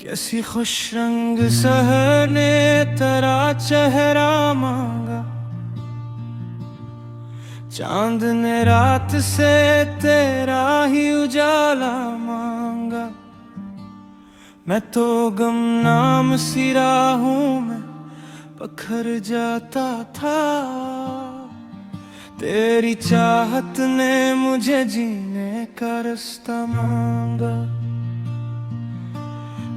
कैसी खुश रंग सहर ने तेरा चेहरा मांगा, चांद ने रात से तेरा ही उजाला मांगा। मैं तो गुमनाम सी राहों में पखर जाता था, तेरी चाहत ने मुझे जीने का रास्ता मांगा।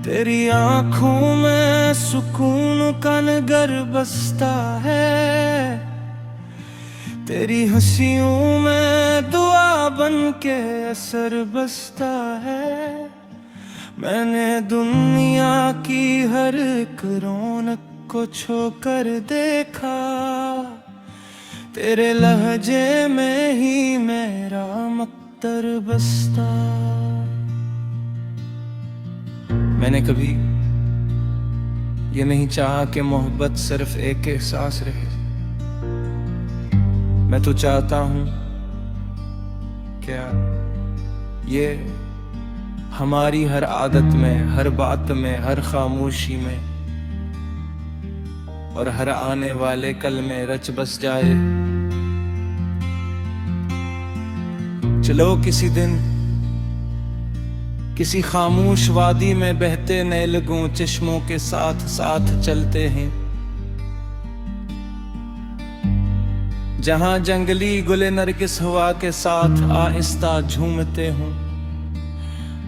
तेरी आंखों में सुकून का नगर बसता है, तेरी हंसियों में दुआ बन के असर बसता है। मैंने दुनिया की हर एक रौनक को छोकर देखा, तेरे लहजे में ही मेरा मक्तर बसता। मैंने कभी ये नहीं चाहा कि मोहब्बत सिर्फ एक एहसास रहे। मैं तो चाहता हूं क्या ये हमारी हर आदत में, हर बात में, हर खामोशी में और हर आने वाले कल में रच बस जाए। चलो किसी दिन किसी खामोश वादी में बहते नए लगों चश्मों के साथ साथ चलते हैं, जहां जंगली गुले नरगिस हवा के साथ आहिस्ता झूमते हों।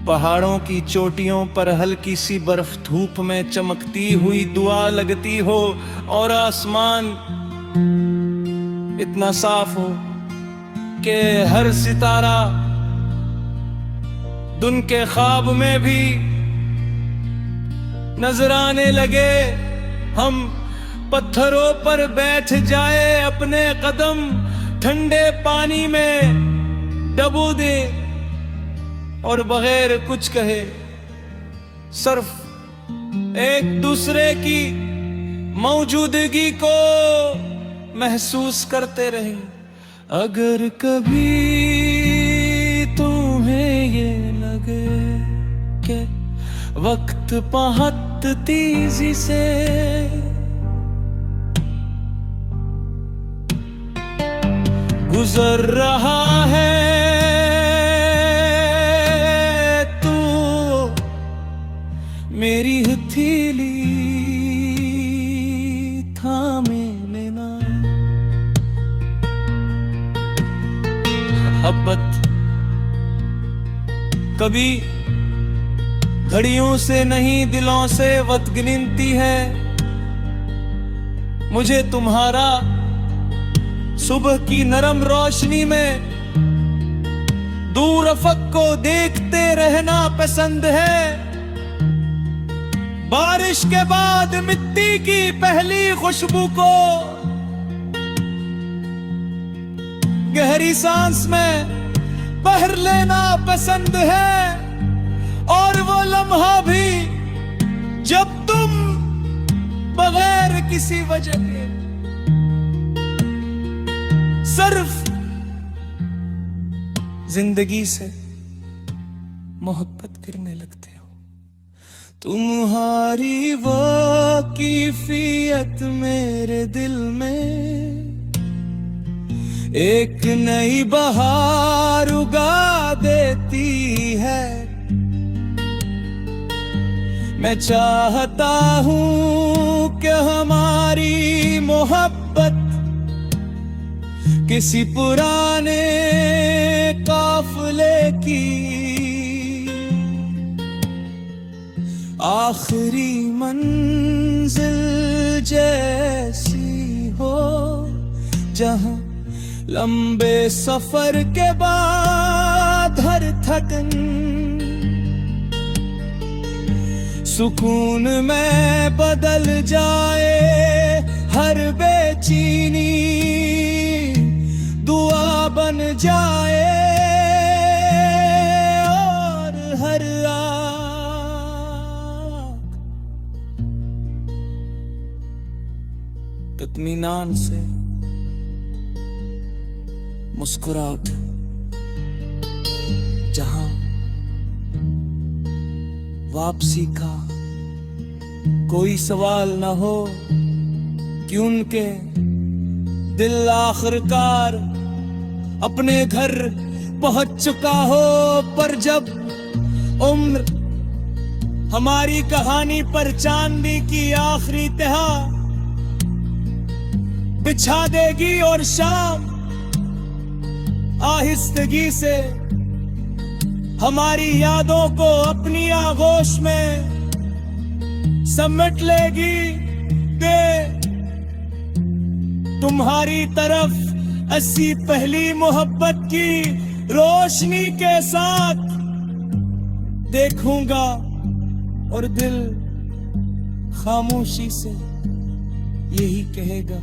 पहाड़ों की चोटियों पर हल्की सी बर्फ धूप में चमकती हुई दुआ लगती हो, और आसमान इतना साफ हो कि हर सितारा दुन के ख्वाब में भी नजर आने लगे। हम पत्थरों पर बैठ जाए, अपने कदम ठंडे पानी में डबो दे और बगैर कुछ कहे सिर्फ एक दूसरे की मौजूदगी को महसूस करते रहे। अगर कभी तुम्हें ये लगे कि वक्त बहुत तेजी से गुजर रहा है, तो मेरी हथेली थामे लेना। मोहब्बत कभी घड़ियों से नहीं दिलों से वक्त गिनती है। मुझे तुम्हारा सुबह की नरम रोशनी में दूर अफक को देखते रहना पसंद है। बारिश के बाद मिट्टी की पहली खुशबू को गहरी सांस में पहर लेना पसंद है, और वो लम्हा भी जब तुम बगैर किसी वजह के सिर्फ जिंदगी से मोहब्बत करने लगते हो। तुम्हारी वो कैफियत मेरे दिल में एक नई बहार उगा देती है। मैं चाहता हूं कि हमारी मोहब्बत किसी पुराने काफिले की आखिरी मंजिल जैसी हो, जहां लंबे सफर के बाद हर थकन सुकून में बदल जाए। हर बेचैनी दुआ बन जाए, और हर आँख इत्मीनान से मुस्कुराहट, जहां वापसी का कोई सवाल न हो कि उनके दिल आखिरकार अपने घर पहुंच चुका हो। पर जब उम्र हमारी कहानी पर चांदनी की आखिरी तहा बिछा देगी और शाम आहिस्तगी से हमारी यादों को अपनी आगोश में समेट लेगी, दे तुम्हारी तरफ ऐसी पहली मोहब्बत की रोशनी के साथ देखूंगा और दिल खामोशी से यही कहेगा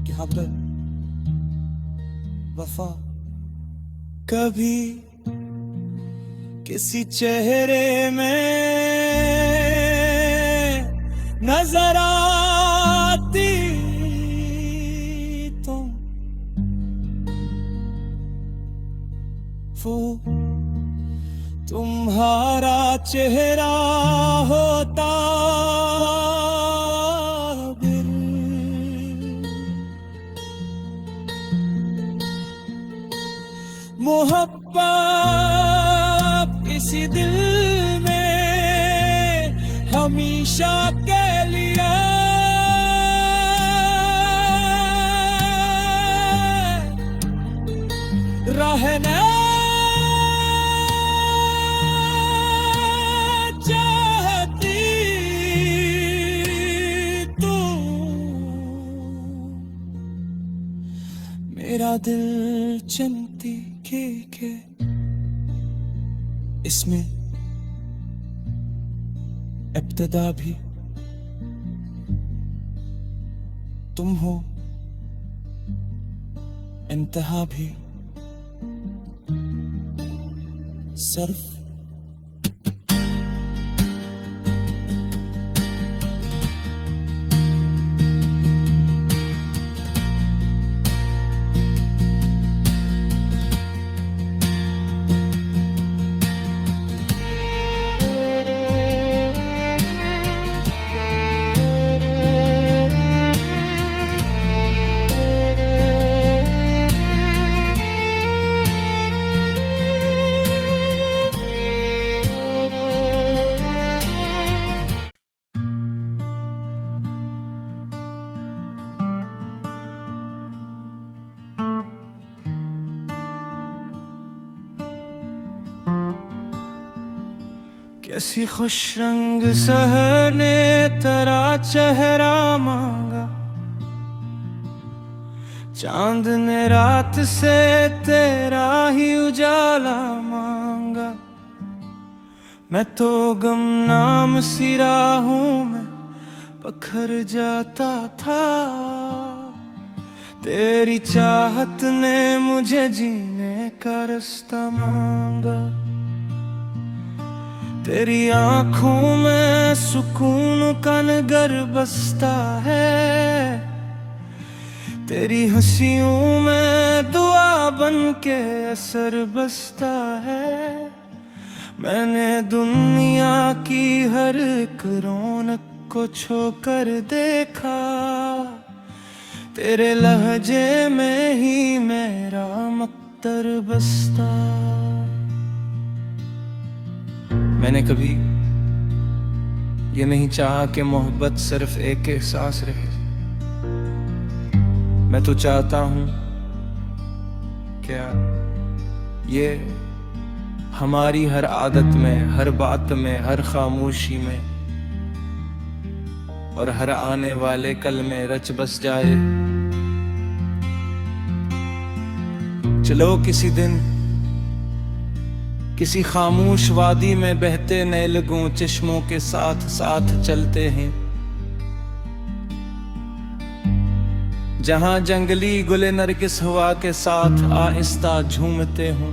कि हाँ पर वफा कभी किसी चेहरे में नजर आती तुम, वो तुम्हारा चेहरा होता दिल, मोहब्बत इसी दिल में हमेशा के लिए रहना चाहती तू। मेरा दिल चमती के इसमें इब्तिदा भी तुम हो, इंतहा भी सिर्फ कैसी खुश रंग सहर ने तेरा चेहरा मांगा, चांद ने रात से तेरा ही उजाला मांगा। मैं तो गुमनाम सी राहों में पखर जाता था, तेरी चाहत ने मुझे जीने का रास्ता मांगा। तेरी आंखों में सुकून का नगर बसता है, तेरी हंसियों में दुआ बन के असर बसता है। मैंने दुनिया की हर एक रौनक को छोकर देखा, तेरे लहजे में ही मेरा मक्तर बसता। मैंने कभी ये नहीं चाहा कि मोहब्बत सिर्फ एक एहसास रहे। मैं तो चाहता हूं क्या ये हमारी हर आदत में, हर बात में, हर खामोशी में और हर आने वाले कल में रच बस जाए। चलो किसी दिन किसी खामोश वादी में बहते नैलगों चश्मों के साथ साथ चलते हैं, जहां जंगली गुले नरगिस हवा के साथ आहिस्ता झूमते हों।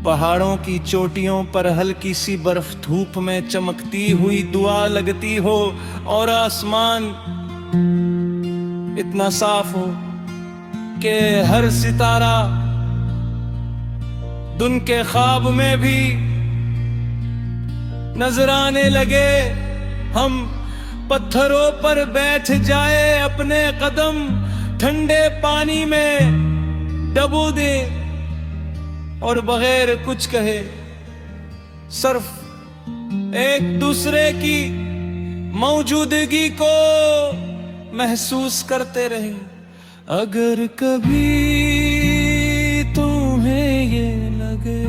पहाड़ों की चोटियों पर हल्की सी बर्फ धूप में चमकती हुई दुआ लगती हो, और आसमान इतना साफ हो कि हर सितारा दुन के ख्वाब में भी नजराने लगे हम पत्थरों पर बैठ जाए, अपने कदम ठंडे पानी में डबो दे और बगैर कुछ कहे सिर्फ एक दूसरे की मौजूदगी को महसूस करते रहे। अगर कभी तुम्हें ये लगे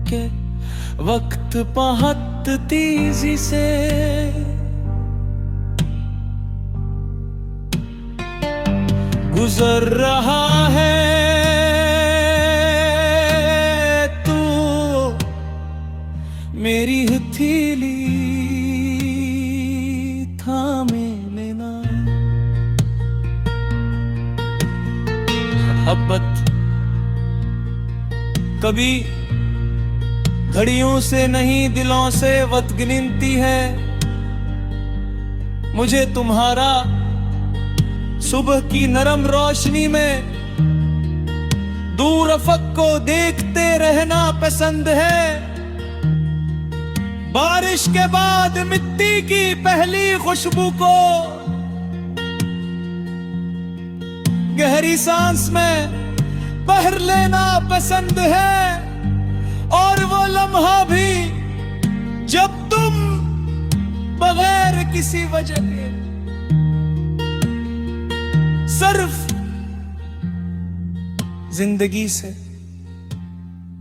कि वक्त बहुत तेजी से गुजर रहा है, तो मेरी हथेली थामे लेना। मोहब्बत कभी घड़ियों से नहीं दिलों से वक्त गिनती है। मुझे तुम्हारा सुबह की नरम रोशनी में दूर अफक को देखते रहना पसंद है। बारिश के बाद मिट्टी की पहली खुशबू को गहरी सांस में पहर लेना पसंद है। और वो लम्हा भी जब तुम बगैर किसी वजह के सिर्फ जिंदगी से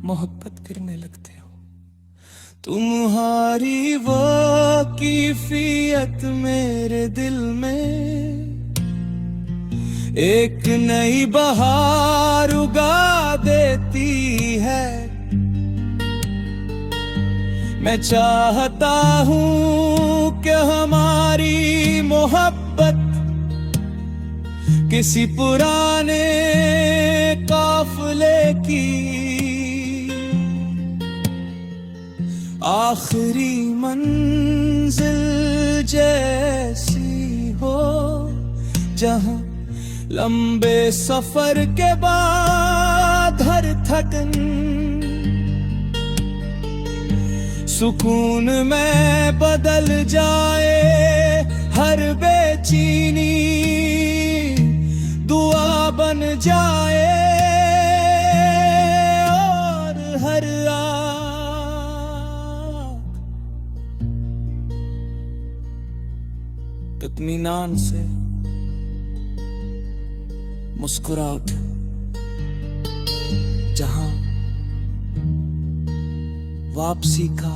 मोहब्बत करने लगते हो। तुम्हारी वो कैफियत मेरे दिल में एक नई बहार उगा देती है। मैं चाहता हूं कि हमारी मोहब्बत किसी पुराने काफिले की आखिरी मंजिल जैसी हो, जहां लंबे सफर के बाद हर थकन सुकून में बदल जाए। हर बेचैनी दुआ बन जाए और हर इत्मीनान से मुस्कुरा उठे। जहां वापसी का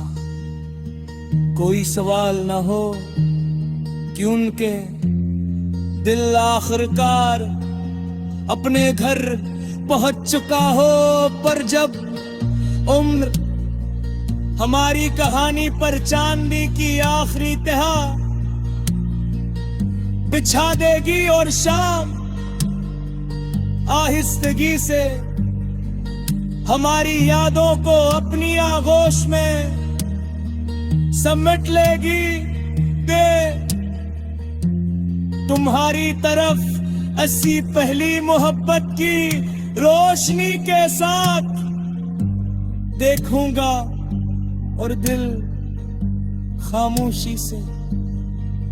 कोई सवाल न हो कि उनके दिल आखिरकार अपने घर पहुंच चुका हो। पर जब उम्र हमारी कहानी पर चांदी की आखिरी तहा बिछा देगी और शाम आहिस्तगी से हमारी यादों को अपनी आगोश में समेट लेगी, दे तुम्हारी तरफ ऐसी पहली मोहब्बत की रोशनी के साथ देखूंगा और दिल खामोशी से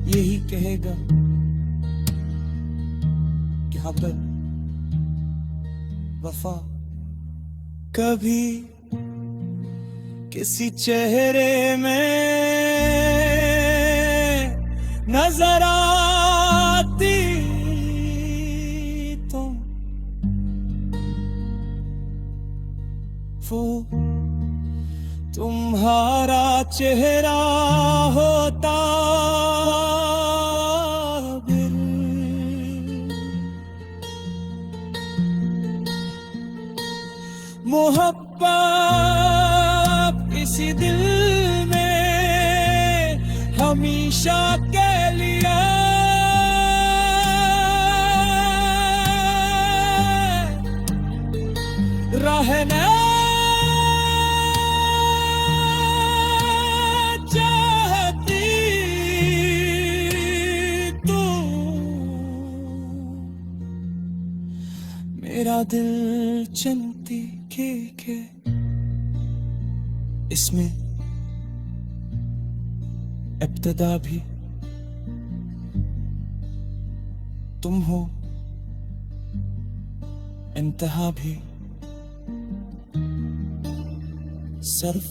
यही कहेगा कि हाँ पर वफा कभी किसी चेहरे में नजर आती तुम, वो तुम्हारा चेहरा होता मोहब्बत इसी दिल में हमेशा के लिए रहना चाहती तू। मेरा दिल चलती के इसमें इब्तिदा भी तुम हो, इंतहा भी सिर्फ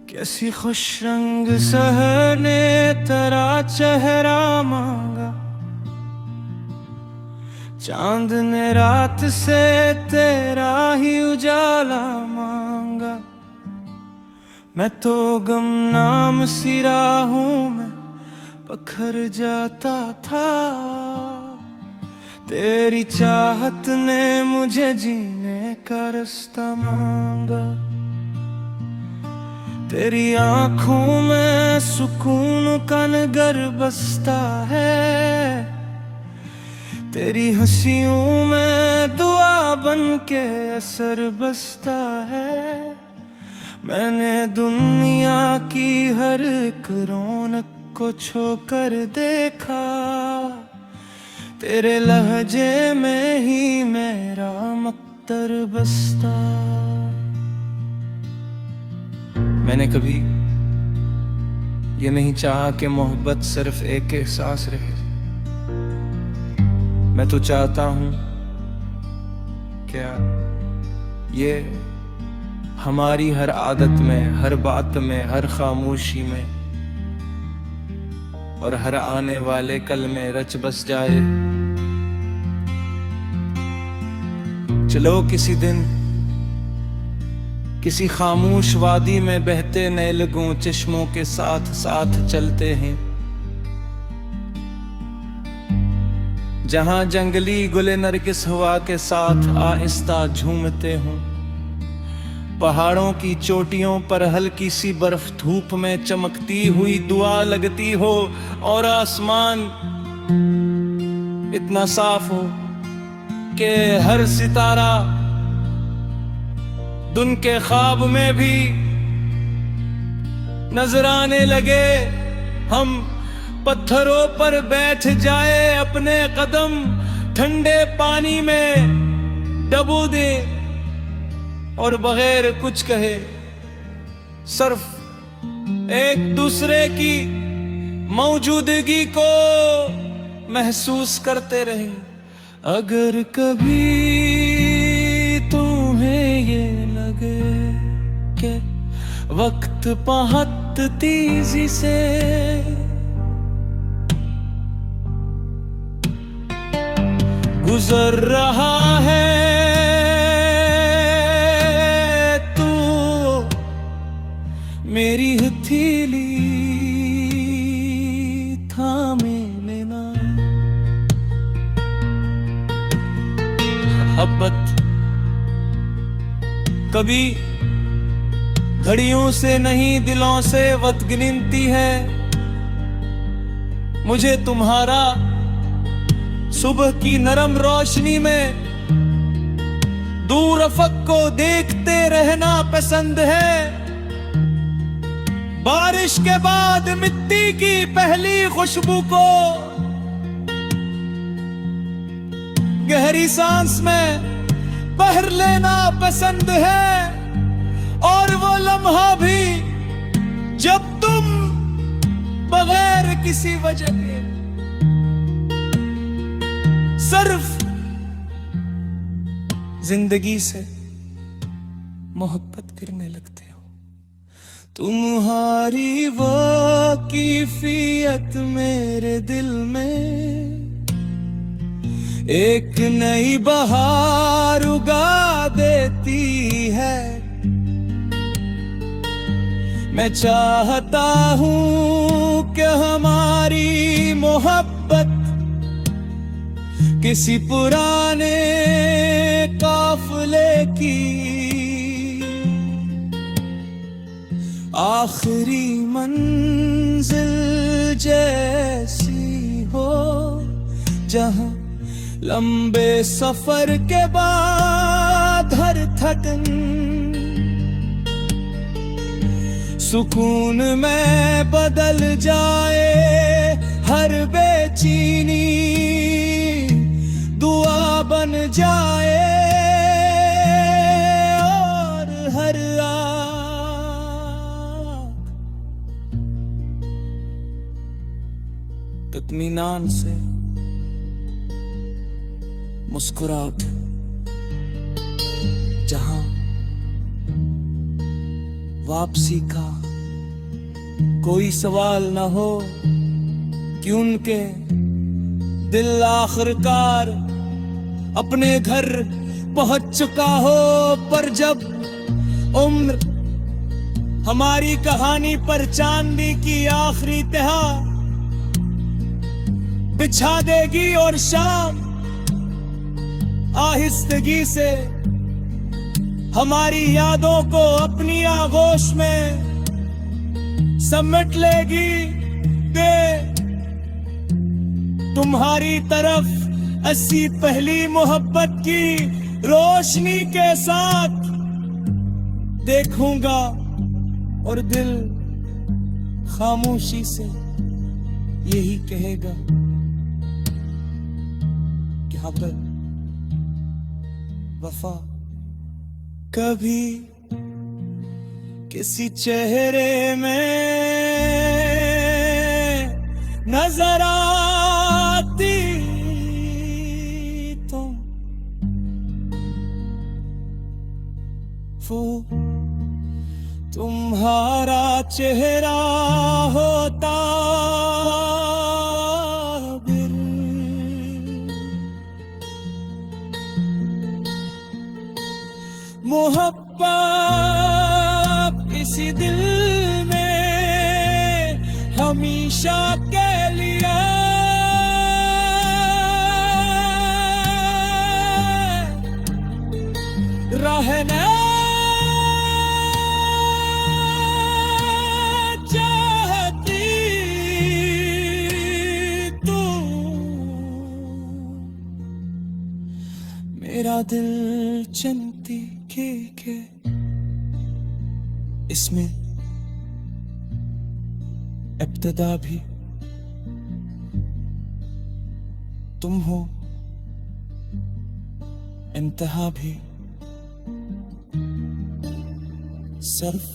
कैसी खुश रंग सहर ने तेरा चेहरा मांगा, चांद ने रात से तेरा ही उजाला मांगा। मैं तो गुमनाम सी राहों में पखर जाता था, तेरी चाहत ने मुझे जीने का रास्ता मांगा। तेरी आंखों में सुकून का नगर बसता है, तेरी हंसियों में दुआ बन के असर बसता है। मैंने दुनिया की हर एक रौनक को छोकर देखा, तेरे लहजे में ही मेरा मक्तर बसता। मैंने कभी ये नहीं चाहा कि मोहब्बत सिर्फ एक एहसास रहे। मैं तो चाहता हूं क्या ये हमारी हर आदत में, हर बात में, हर खामोशी में और हर आने वाले कल में रच बस जाए। चलो किसी दिन किसी खामोश वादी में बहते नैलगों चश्मों के साथ साथ चलते हैं, जहां जंगली गुले नरगिस हवा के साथ आहिस्ता झूमते हों। पहाड़ों की चोटियों पर हल्की सी बर्फ धूप में चमकती हुई दुआ लगती हो, और आसमान इतना साफ हो कि हर सितारा दुन के ख्वाब में भी नजर आने लगे। हम पत्थरों पर बैठ जाए, अपने कदम ठंडे पानी में डबो दे और बगैर कुछ कहे सिर्फ एक दूसरे की मौजूदगी को महसूस करते रहे। अगर कभी तुम्हें ये लगे कि वक्त बहुत तेजी से गुजर रहा है, तो मेरी हथेली थामे लेना। मोहब्बत कभी घड़ियों से नहीं दिलों से वतगिनती है। मुझे तुम्हारा सुबह की नरम रोशनी में दूर अफक को देखते रहना पसंद है। बारिश के बाद मिट्टी की पहली खुशबू को गहरी सांस में बहर लेना पसंद है, और वो लम्हा भी जब तुम बगैर किसी वजह के सिर्फ जिंदगी से मोहब्बत करने लगते हो। तुम्हारी वो कैफियत मेरे दिल में एक नई बहार उगा देती है। मैं चाहता हूँ कि हमारी मोहब्बत किसी पुराने काफिले की आखिरी मंजिल जैसी हो, जहां लंबे सफर के बाद हर थकन सुकून में बदल जाए, हर बेचैनी दुआ बन जाए और हर इत्मीनान से मुस्कुरा उठे, जहां वापसी का कोई सवाल न हो कि उनके दिल आखिरकार अपने घर पहुंच चुका हो। पर जब उम्र हमारी कहानी पर चांदी की आखिरी तहा बिछा देगी और शाम आहिस्तगी से हमारी यादों को अपनी आगोश में समेट लेगी, दे तुम्हारी तरफ ऐसी पहली मोहब्बत की रोशनी के साथ देखूंगा और दिल खामोशी से यही कहेगा कि हाँ पर वफा कभी किसी चेहरे में नजर आती तुम, वो तुम्हारा चेहरा होता मोहब्बत इसी दिल में हमेशा के लिए रहना चाहती तू। मेरा दिल चलती के इसमें इब्तिदा भी तुम हो, इंतहा भी सिर्फ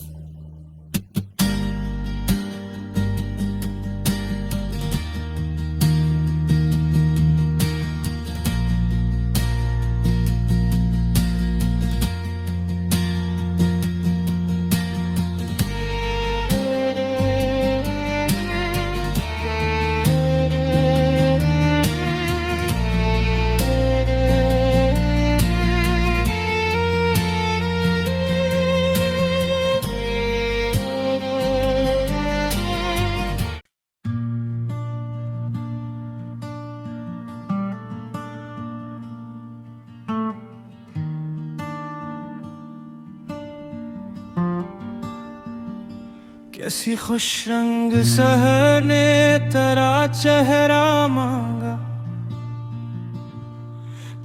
कैसी खुश रंग सहर ने तेरा चेहरा मांगा,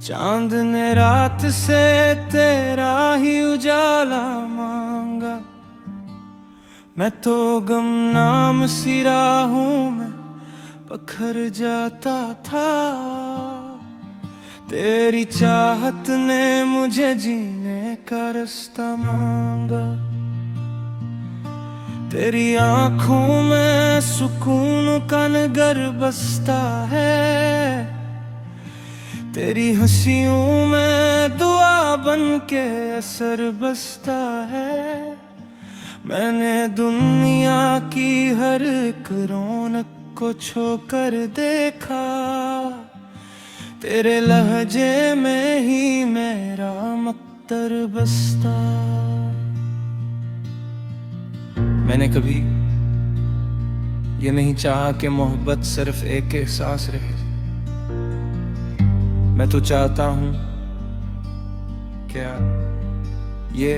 चांद ने रात से तेरा ही उजाला मांगा। मैं तो गुमनाम सी राहों में पखर जाता था, तेरी चाहत ने मुझे जीने का रास्ता मांगा। तेरी आंखों में सुकून का नगर बसता है, तेरी हंसियों में दुआ बन के असर बसता है। मैंने दुनिया की हर एक रौनक को छोकर देखा, तेरे लहजे में ही मेरा मक्तर बसता। मैंने कभी ये नहीं चाहा कि मोहब्बत सिर्फ एक एहसास रहे। मैं तो चाहता हूं क्या ये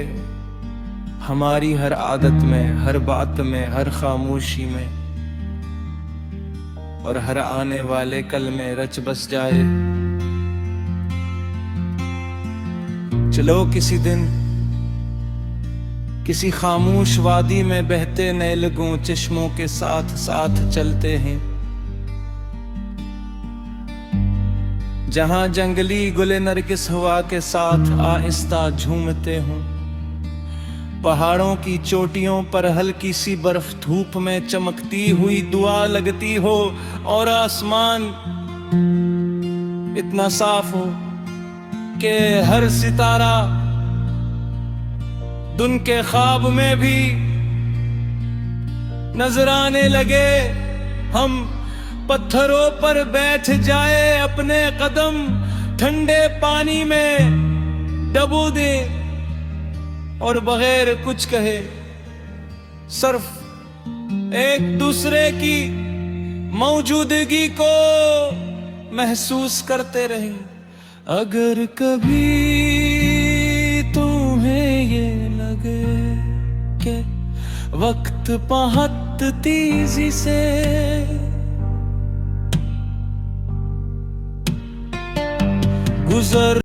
हमारी हर आदत में, हर बात में, हर खामोशी में और हर आने वाले कल में रच बस जाए। चलो किसी दिन किसी खामोश वादी में बहते नए लगों चश्मों के साथ साथ चलते हैं, जहां जंगली गुले नरगिस हवा के साथ आहिस्ता झूमते हों। पहाड़ों की चोटियों पर हल्की सी बर्फ धूप में चमकती हुई दुआ लगती हो और आसमान इतना साफ हो कि हर सितारा दुन के ख्वाब में भी नजर आने लगे। हम पत्थरों पर बैठ जाए, अपने कदम ठंडे पानी में डबो दे और बगैर कुछ कहे सिर्फ एक दूसरे की मौजूदगी को महसूस करते रहे। अगर कभी तुम्हें ये लगे कि वक्त बहुत तेजी से गुजर